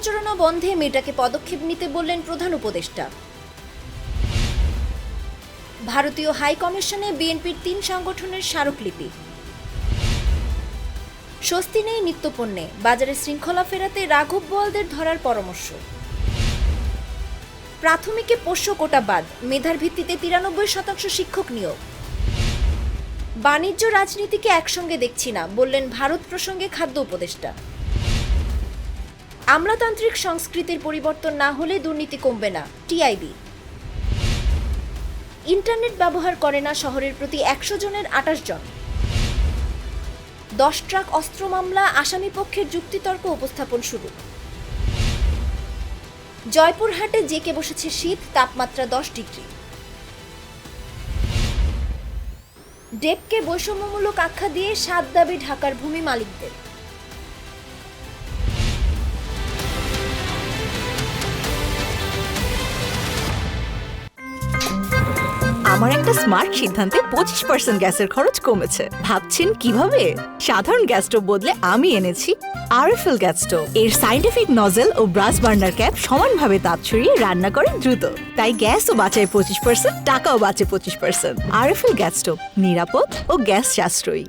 প্রচারণা বন্ধে মেটাকে পদক্ষেপ নিতে বললেন প্রধান উপদেষ্টা। ভারতীয় হাই কমিশনে বিএনপির ৩ সংগঠনের স্মারকলিপি। স্বস্তি নেই নিত্যপণ্যে, বাজারে শৃঙ্খলা ফেরাতে রাঘব বোয়ালদের ধরার পরামর্শ। প্রাথমিকে পোষ্য কোটা বাদ, মেধার ভিত্তিতে ৯৩% শিক্ষক নিয়োগ। বাণিজ্য রাজনীতিকে একসঙ্গে দেখছি না বললেন ভারত প্রসঙ্গে খাদ্য উপদেষ্টা। আমলাতান্ত্রিক সংস্কৃতির পরিবর্তন না হলে দুর্নীতি কমবে না, টিআইবি। ইন্টারনেট ব্যবহার করে না শহরের প্রতি ১০০ জনের ২৮ জন। ১০ ট্রাক অস্ত্র মামলা, আসামিপক্ষের যুক্তিতর্ক উপস্থাপন শুরু। জয়পুরহাটে জেঁকে বসেছে শীত, তাপমাত্রা ১০ ডিগ্রি। ডেপকে বৈষম্যমূলক আখ্যা দিয়ে ৭ দাবি ঢাকার ভূমি মালিকদের। আমার একটা স্মার্ট সিদ্ধান্তে 25% গ্যাসের খরচ কমেছে। ভাবছেন কিভাবে? সাধারণ গ্যাস স্টোভ বদলে আমি এনেছি আরএফএল গ্যাস স্টোভ। এর সাইন্টিফিক নজল ও ব্রাস বার্নার ক্যাপ সমানভাবে তাপ ছড়িয়ে রান্না করে দ্রুত, তাই গ্যাসও বাঁচায় 25%, টাকাও বাঁচে 25%। আরএফএল গ্যাস স্টোভ নিরাপদ ও গ্যাস সাশ্রয়ী।